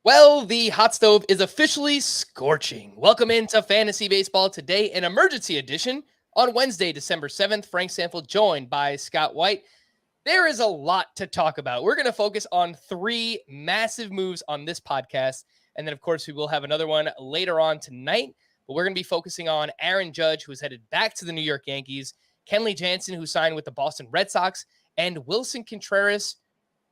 Well, the hot stove is officially scorching. Welcome into Fantasy Baseball today, an emergency edition on Wednesday, December 7th. Frank Stampfl joined by Scott White. There is a lot to talk about. We're going to focus on three massive moves on this podcast. And then, of course, we will have another one later on tonight. But we're going to be focusing on Aaron Judge, who is headed back to the New York Yankees, Kenley Jansen, who signed with the Boston Red Sox, and Willson Contreras.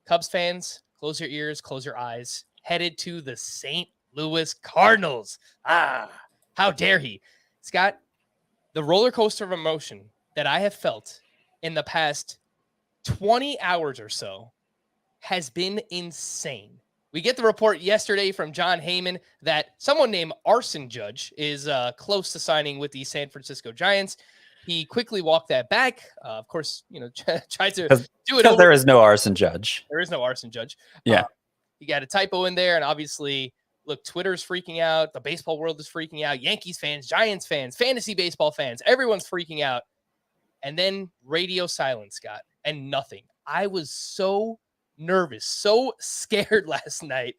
Cubs fans, close your ears, close your eyes. Headed to the St. Louis Cardinals. How dare he? Scott, the roller coaster of emotion that I have felt in the past 20 hours or so has been insane. We get the report yesterday from John Heyman that someone named Arson Judge is close to signing with the San Francisco Giants. He quickly walked that back. Of course, tried to do it over. There is no Arson Judge. There is no Arson Judge. Yeah. You got a typo in there, and obviously, look, Twitter's freaking out. The baseball world is freaking out. Yankees fans, Giants fans, fantasy baseball fans, everyone's freaking out. And then radio silence, Scott, and nothing. I was so nervous, so scared last night.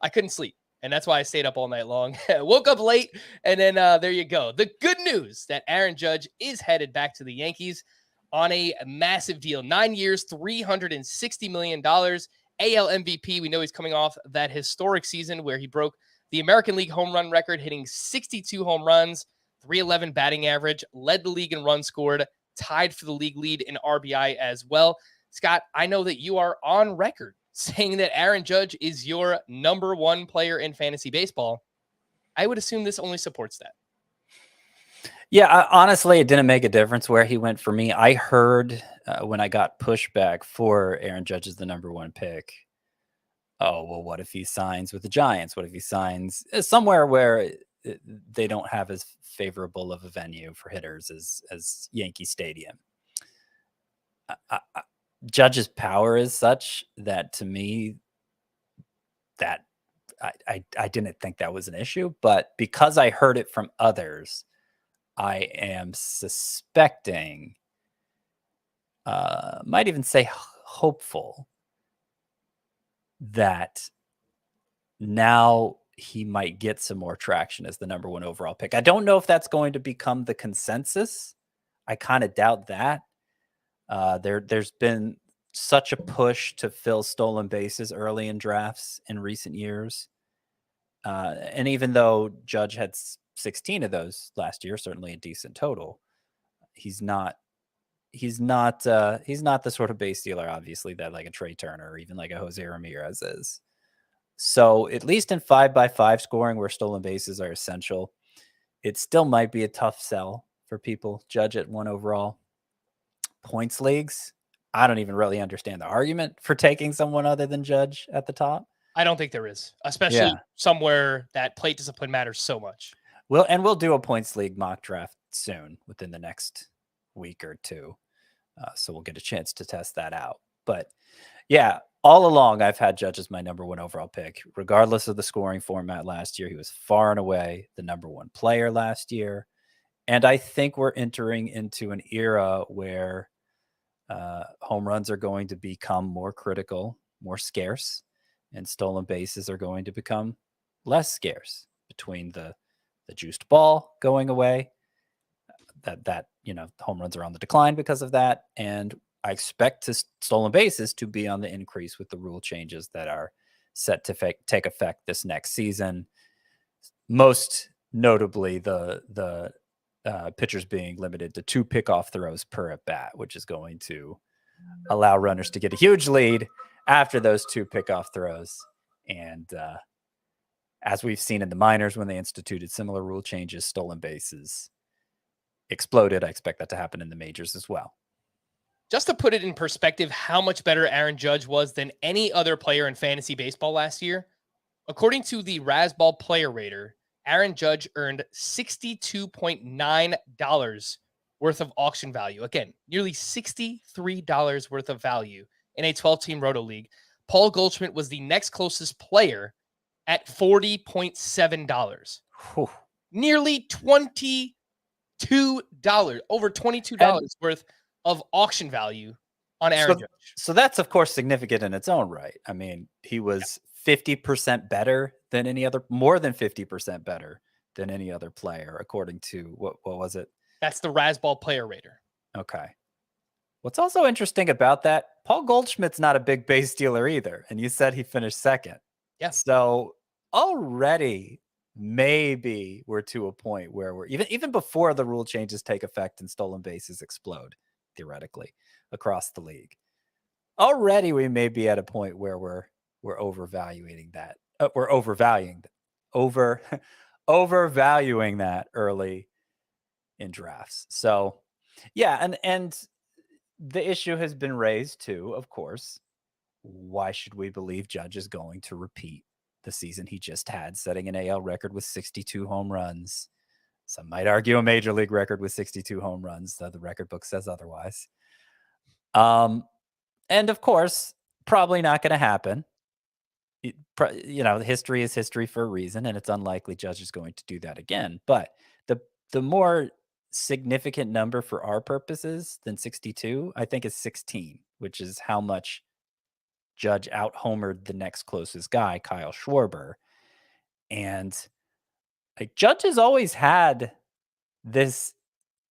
I couldn't sleep, and that's why I stayed up all night long. Woke up late, and then there you go. The good news that Aaron Judge is headed back to the Yankees on a massive deal. 9 years, $360 million. AL MVP. We know he's coming off that historic season where he broke the American League home run record, hitting 62 home runs, 311 batting average, led the league in runs scored, tied for the league lead in RBI as well. Scott, I know that you are on record saying that Aaron Judge is your number one player in fantasy baseball. I would assume this only supports that. Yeah, honestly, it didn't make a difference where he went for me. I heard when I got pushback for Aaron Judge as the number one pick, oh, well, what if he signs with the Giants? What if he signs somewhere where they don't have as favorable of a venue for hitters as Yankee Stadium? Judge's power is such that, to me, that I didn't think that was an issue. But because I heard it from others, I am suspecting, might even say hopeful, that now he might get some more traction as the number one overall pick. I don't know if that's going to become the consensus. I kind of doubt that. There's been such a push to fill stolen bases early in drafts in recent years. And even though Judge had 16 of those last year, certainly a decent total, he's not the sort of base stealer, obviously, that like a Trey Turner or even like a Jose Ramirez is. So at least in 5x5 scoring, where stolen bases are essential, it still might be a tough sell for people. Judge at one overall. Points leagues, I don't even really understand the argument for taking someone other than Judge at the top. I don't think there is, especially somewhere that plate discipline matters so much. We'll do a points league mock draft soon, within the next week or two. So we'll get a chance to test that out. But yeah, all along, I've had Judge as my number one overall pick, regardless of the scoring format last year. He was far and away the number one player last year. And I think we're entering into an era where home runs are going to become more critical, more scarce, and stolen bases are going to become less scarce between the juiced ball going away, that home runs are on the decline because of that. And I expect stolen bases to be on the increase with the rule changes that are set to take effect this next season. Most notably, the pitchers being limited to 2 pickoff throws per at bat, which is going to allow runners to get a huge lead after those 2 pickoff throws. And as we've seen in the minors when they instituted similar rule changes, stolen bases exploded. I expect that to happen in the majors as well. Just to put it in perspective, how much better Aaron Judge was than any other player in fantasy baseball last year, according to the Razzball Player Rater, Aaron Judge earned $62.9 worth of auction value. Again, nearly $63 worth of value in a 12-team Roto League. Paul Goldschmidt was the next closest player at $40.7. Nearly $22, over $22 worth of auction value on Aaron Judge. So that's, of course, significant in its own right. I mean, he was 50% better than any other, more than 50% better than any other player, according to what was it? That's the Razzball player rater. Okay. What's also interesting about that, Paul Goldschmidt's not a big base stealer either. And you said he finished second. Yeah. So already maybe we're to a point where we're even before the rule changes take effect and stolen bases explode, theoretically, across the league. Already we may be at a point where we're overvaluing that. We're overvaluing overvaluing that early in drafts. So yeah, and the issue has been raised too, of course. Why should we believe Judge is going to repeat the season he just had, setting an AL record with 62 home runs? Some might argue a major league record with 62 home runs, though the record book says otherwise. And of course, probably not going to happen. History is history for a reason, and it's unlikely Judge is going to do that again. But the more significant number for our purposes than 62, I think, is 16, which is how much Judge out-homered the next closest guy, Kyle Schwarber. And like Judge has always had this,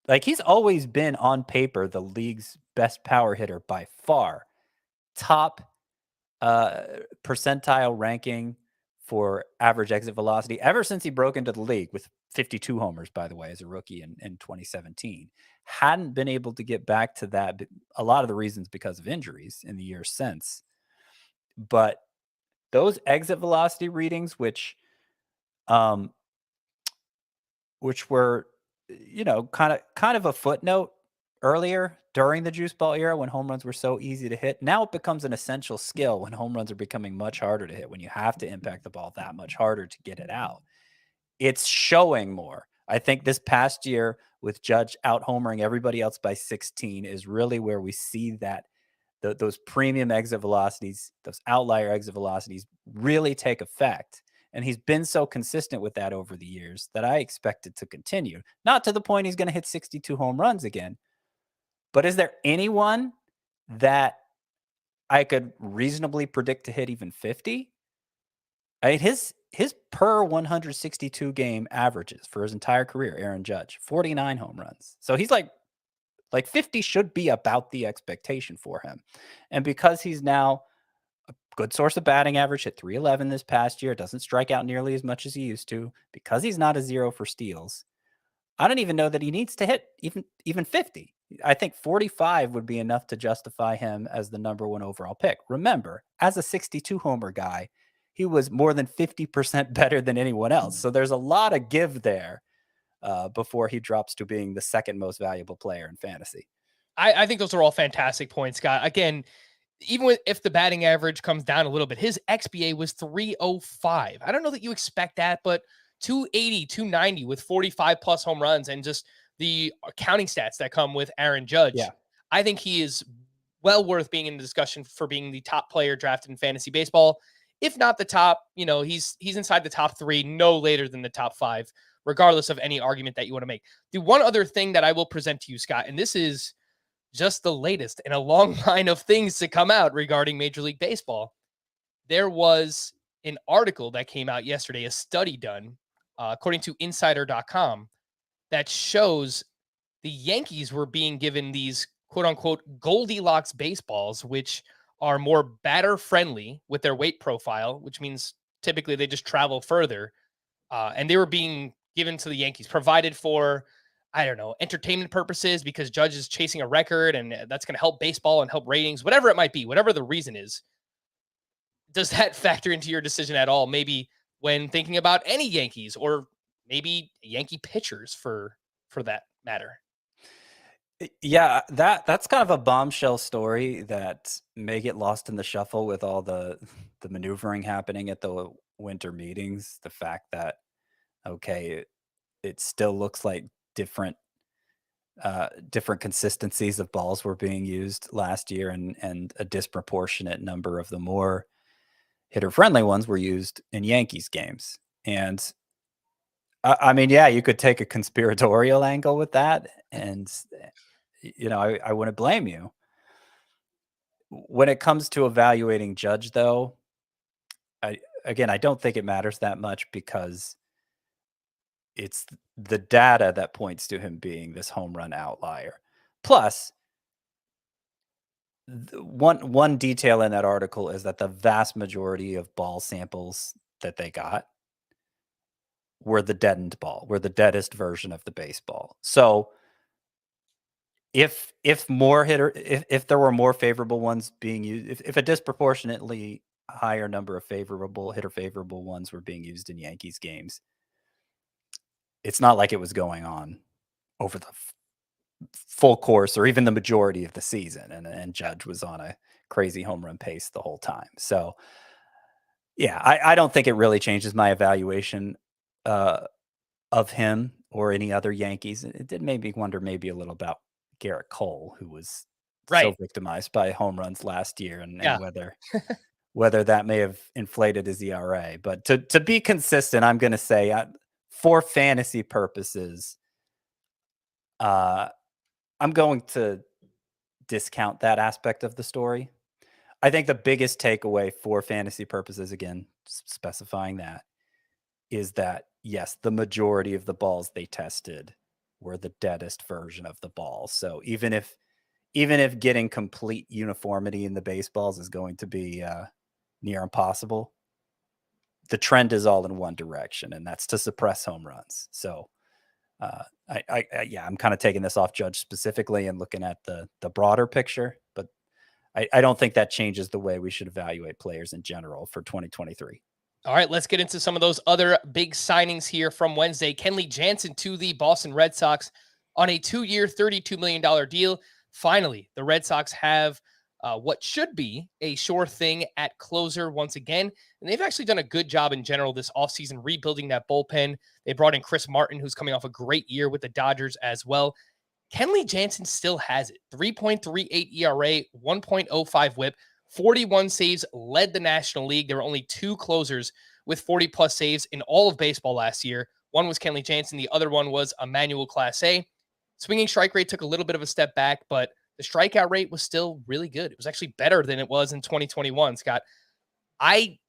like he's always been on paper the league's best power hitter by far. Top percentile ranking for average exit velocity ever since he broke into the league with 52 homers, by the way, as a rookie in 2017. Hadn't been able to get back to that. A lot of the reasons because of injuries in the years since. But those exit velocity readings, which were, kind of a footnote earlier during the juice ball era when home runs were so easy to hit. Now it becomes an essential skill when home runs are becoming much harder to hit, when you have to impact the ball that much harder to get it out. It's showing more. I think this past year with Judge out homering everybody else by 16 is really where we see that those premium exit velocities, those outlier exit velocities really take effect. And he's been so consistent with that over the years that I expect it to continue. Not to the point he's going to hit 62 home runs again. But is there anyone that I could reasonably predict to hit even 50? I mean, his per 162 game averages for his entire career, Aaron Judge, 49 home runs. So he's like 50 should be about the expectation for him. And because he's now a good source of batting average, hit 311 this past year, doesn't strike out nearly as much as he used to, because he's not a zero for steals, I don't even know that he needs to hit even 50. I think 45 would be enough to justify him as the number one overall pick. Remember, as a 62 homer guy, he was more than 50% better than anyone else. So there's a lot of give there before he drops to being the second most valuable player in fantasy. I think those are all fantastic points, Scott. Again, even if the batting average comes down a little bit, his XBA was 305. I don't know that you expect that, but 280, 290 with 45 plus home runs and just the counting stats that come with Aaron Judge. Yeah. I think he is well worth being in the discussion for being the top player drafted in fantasy baseball. If not the top, he's inside the top 3, no later than the top 5, regardless of any argument that you want to make. The one other thing that I will present to you, Scott, and this is just the latest in a long line of things to come out regarding Major League Baseball. There was an article that came out yesterday, a study done, according to insider.com, that shows the Yankees were being given these quote unquote Goldilocks baseballs, which are more batter friendly with their weight profile, which means typically they just travel further. And they were being given to the Yankees, provided for, I don't know, entertainment purposes, because Judge is chasing a record and that's going to help baseball and help ratings, whatever it might be, whatever the reason is. Does that factor into your decision at all? Maybe when thinking about any Yankees or maybe Yankee pitchers for that matter? Yeah, that's kind of a bombshell story that may get lost in the shuffle with all the maneuvering happening at the winter meetings. The fact that, okay, it still looks like different consistencies of balls were being used last year, and a disproportionate number of the more hitter friendly ones were used in Yankees games. And I mean, yeah, you could take a conspiratorial angle with that, and I wouldn't blame you. When it comes to evaluating Judge, though, I don't think it matters that much because it's the data that points to him being this home run outlier. Plus, one detail in that article is that the vast majority of ball samples that they got were the deadened ball, were the deadest version of the baseball. So if there were more favorable ones being used, if a disproportionately higher number of favorable ones were being used in Yankees games, it's not like it was going on over the full course or even the majority of the season, and Judge was on a crazy home run pace the whole time. So yeah, I don't think it really changes my evaluation of him or any other Yankees. It did make me wonder maybe a little about Garrett Cole, who was so Right. victimized by home runs last year, and Yeah. whether that may have inflated his ERA. But to be consistent, I'm going to say for fantasy purposes, I'm going to discount that aspect of the story. I think the biggest takeaway for fantasy purposes, again, specifying that, is that, yes, the majority of the balls they tested were the deadest version of the ball. So even if getting complete uniformity in the baseballs is going to be near impossible, the trend is all in one direction, and that's to suppress home runs. So I'm kind of taking this off Judge specifically and looking at the broader picture, but I don't think that changes the way we should evaluate players in general for 2023. All right, let's get into some of those other big signings here from Wednesday. Kenley Jansen to the Boston Red Sox on a 2-year, $32 million deal. Finally, the Red Sox have what should be a sure thing at closer once again. And they've actually done a good job in general this offseason rebuilding that bullpen. They brought in Chris Martin, who's coming off a great year with the Dodgers as well. Kenley Jansen still has it. 3.38 ERA, 1.05 whip, 41 saves, led the National League. There were only 2 closers with 40-plus saves in all of baseball last year. One was Kenley Jansen. The other one was Emmanuel Clase. Swinging strike rate took a little bit of a step back, but the strikeout rate was still really good. It was actually better than it was in 2021, Scott. I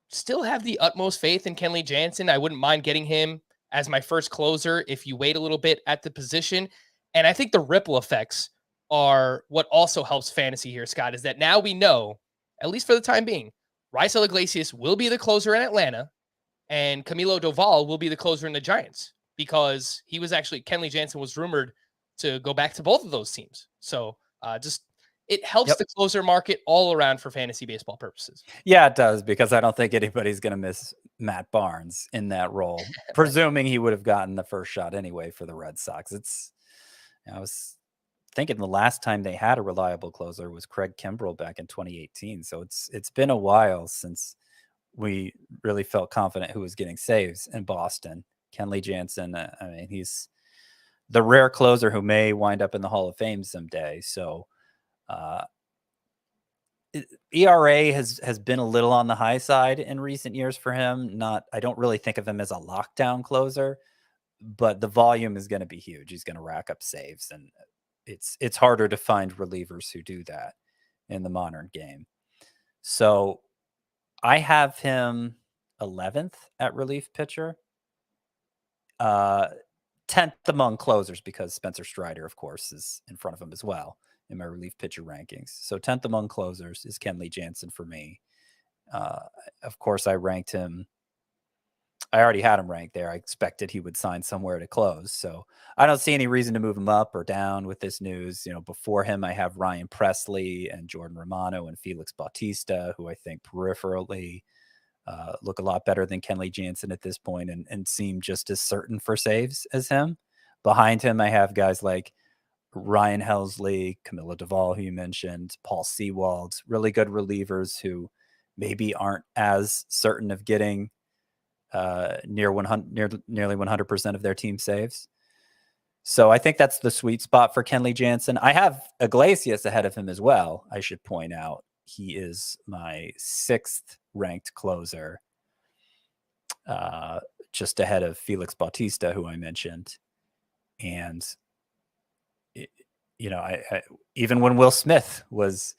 still have the utmost faith in Kenley Jansen. I wouldn't mind getting him as my first closer if you wait a little bit at the position. And I think the ripple effects are what also helps fantasy here, Scott, is that now we know, at least for the time being, Raisel Iglesias will be the closer in Atlanta and Camilo Doval will be the closer in the Giants, because Kenley Jansen was rumored to go back to both of those teams. So it helps the closer market all around for fantasy baseball purposes. Yeah, it does, because I don't think anybody's going to miss Matt Barnes in that role, presuming he would have gotten the first shot anyway for the Red Sox. I was thinking the last time they had a reliable closer was Craig Kimbrell back in 2018. So it's been a while since we really felt confident who was getting saves in Boston. Kenley Jansen, I mean, he's the rare closer who may wind up in the Hall of Fame someday. So ERA has been a little on the high side in recent years for him. I don't really think of him as a lockdown closer, but the volume is going to be huge. He's going to rack up saves, and it's harder to find relievers who do that in the modern game. So I have him 11th at relief pitcher, 10th among closers, because Spencer Strider, of course, is in front of him as well in my relief pitcher rankings. So 10th among closers is Kenley Jansen for me. Of course, I ranked him. I already had him ranked there. I expected he would sign somewhere to close. So I don't see any reason to move him up or down with this news. Before him, I have Ryan Presley and Jordan Romano and Felix Bautista, who I think peripherally look a lot better than Kenley Jansen at this point and seem just as certain for saves as him. Behind him, I have guys like Ryan Helsley, Camilo Doval, who you mentioned, Paul Sewald, really good relievers who maybe aren't as certain of getting nearly 100% of their team saves. So I think that's the sweet spot for Kenley Jansen. I have Iglesias ahead of him as well, I should point out. He is my 6th ranked closer, just ahead of Felix Bautista, who I mentioned. And, I even when Will Smith was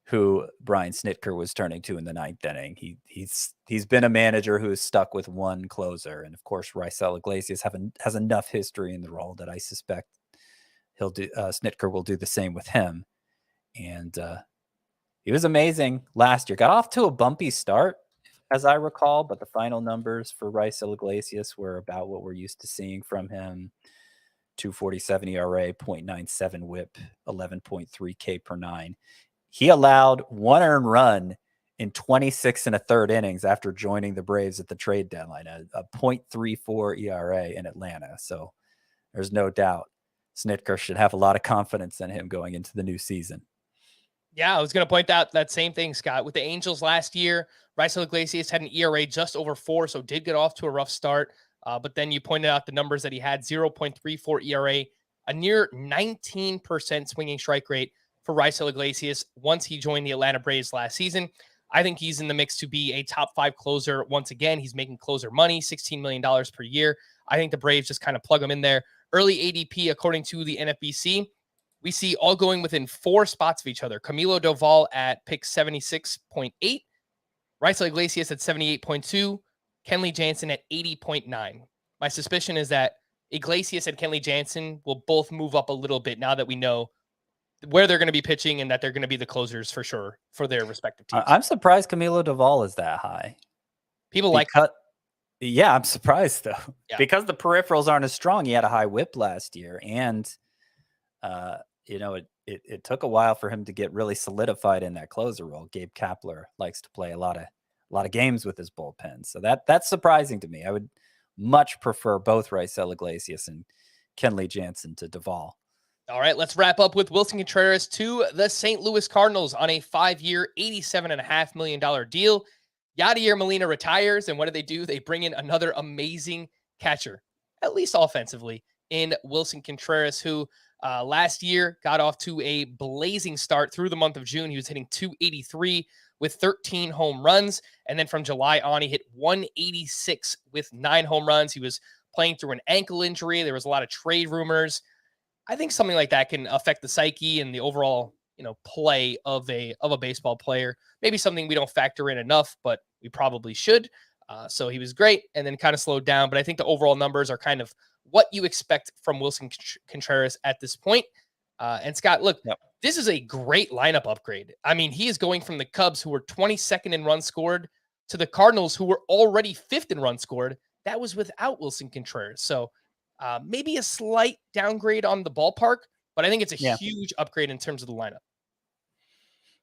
who Brian Snitker was turning to in the ninth inning. He's been a manager who is stuck with one closer, and of course, Raisel Iglesias has enough history in the role that I suspect Snitker will do the same with him. And he was amazing last year. Got off to a bumpy start, as I recall, but the final numbers for Raisel Iglesias were about what we're used to seeing from him. 2.47 ERA, 0.97 WHIP, 11.3 K per nine. He allowed one earned run in 26 and a third innings after joining the Braves at the trade deadline, a 0.34 ERA in Atlanta. So there's no doubt Snitker should have a lot of confidence in him going into the new season. Yeah, I was going to point out that same thing, Scott. With the Angels last year, Raisel Iglesias had an ERA just over 4, so did get off to a rough start. But then you pointed out the numbers that he had: 0.34 ERA, a near 19% swinging strike rate for Raisel Iglesias once he joined the Atlanta Braves last season. I think he's in the mix to be a top 5 closer once again. He's making closer money, $16 million per year. I think the Braves just kind of plug him in there. Early ADP, according to the NFBC, we see all going within 4 spots of each other. Camilo Doval at pick 76.8, Raisel Iglesias at 78.2, Kenley Jansen at 80.9. My suspicion is that Iglesias and Kenley Jansen will both move up a little bit now that we know where they're going to be pitching and that they're going to be the closers for sure for their respective teams. I'm surprised Camilo Doval is that high. People like. Yeah, I'm surprised though. Yeah. Because the peripherals aren't as strong. He had a high WHIP last year, and it took a while for him to get really solidified in that closer role. Gabe Kapler likes to play a lot of games with his bullpen, so that's surprising to me. I would much prefer both Raisel Iglesias and Kenley Jansen to Doval. All right, let's wrap up with Willson Contreras to the St. Louis Cardinals on a 5-year, $87.5 million deal. Yadier Molina retires, and what do? They bring in another amazing catcher, at least offensively, in Willson Contreras, who last year got off to a blazing start through the month of June. He was hitting 283 with 13 home runs, and then from July on, he hit 186 with 9 home runs. He was playing through an ankle injury. There was a lot of trade rumors. I think something like that can affect the psyche and the overall, play of a baseball player. Maybe something we don't factor in enough, but we probably should. So he was great and then kind of slowed down. But I think the overall numbers are kind of what you expect from Willson Contreras at this point. And Scott, look, This is a great lineup upgrade. I mean, he is going from the Cubs, who were 22nd in runs scored, to the Cardinals, who were already 5th in runs scored. That was without Willson Contreras. So maybe a slight downgrade on the ballpark, but I think it's a huge upgrade in terms of the lineup.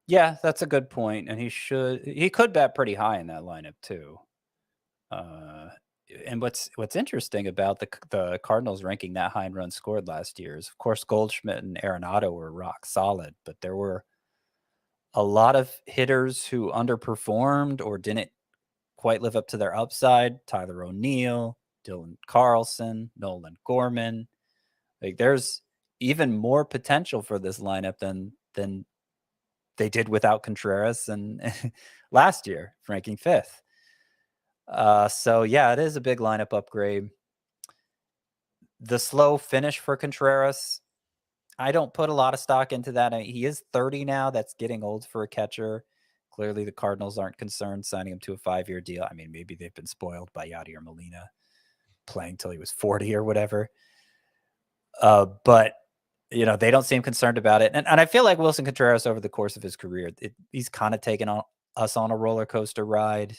Yeah, that's a good point. And he could bat pretty high in that lineup too. And what's interesting about the Cardinals ranking that high in runs scored last year is, of course, Goldschmidt and Arenado were rock solid, but there were a lot of hitters who underperformed or didn't quite live up to their upside. Tyler O'Neill, Dylan Carlson, Nolan Gorman. Like, there's even more potential for this lineup than they did without Contreras and last year, ranking 5th. So yeah, it is a big lineup upgrade. The slow finish for Contreras, I don't put a lot of stock into that. I mean, he is 30 now. That's getting old for a catcher. Clearly the Cardinals aren't concerned signing him to a 5-year deal. I mean, maybe they've been spoiled by Yadier Molina playing till he was 40 or whatever. But they don't seem concerned about it. And I feel like Willson Contreras, over the course of his career, he's kind of taken us on a roller coaster ride.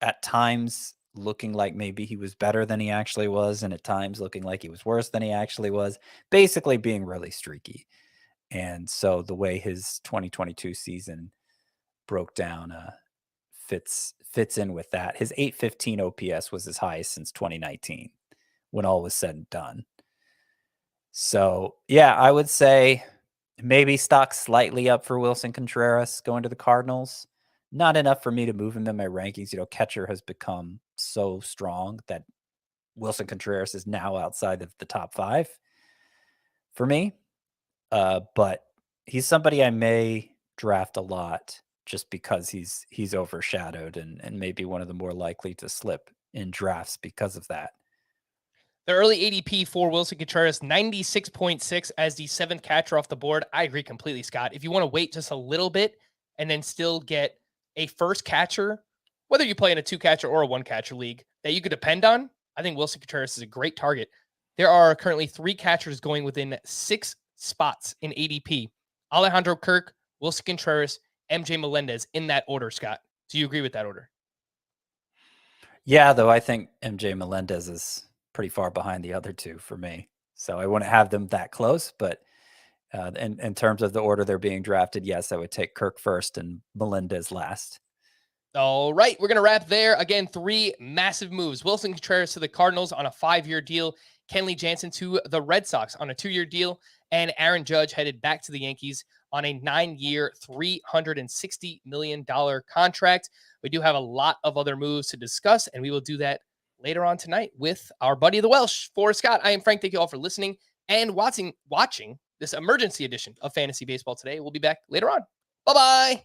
At times looking like maybe he was better than he actually was, and at times looking like he was worse than he actually was, basically being really streaky. And so the way his 2022 season broke down fits in with that. His 815 OPS was his highest since 2019 when all was said and done. So yeah, I would say maybe stock slightly up for Willson Contreras going to the Cardinals. Not enough for me to move him in my rankings. Catcher has become so strong that Willson Contreras is now outside of the top 5 for me. But he's somebody I may draft a lot just because he's overshadowed and maybe one of the more likely to slip in drafts because of that. The early ADP for Willson Contreras, 96.6 as the 7th catcher off the board. I agree completely, Scott. If you want to wait just a little bit and then still get a first catcher, whether you play in a 2-catcher or a 1-catcher league that you could depend on, I think Willson Contreras is a great target. There are currently 3 catchers going within 6 spots in ADP. Alejandro Kirk, Willson Contreras, MJ Melendez in that order, Scott. Do you agree with that order? Yeah, though I think MJ Melendez is pretty far behind the other 2 for me. So I wouldn't have them that close, but in terms of the order they're being drafted, yes, I would take Kirk first and Melendez last. All right, we're going to wrap there. Again, 3 massive moves. Willson Contreras to the Cardinals on a 5-year deal. Kenley Jansen to the Red Sox on a 2-year deal. And Aaron Judge headed back to the Yankees on a 9-year, $360 million contract. We do have a lot of other moves to discuss, and we will do that later on tonight with our buddy the Welsh. For Scott, I am Frank. Thank you all for listening and watching this emergency edition of Fantasy Baseball Today. We'll be back later on. Bye-bye.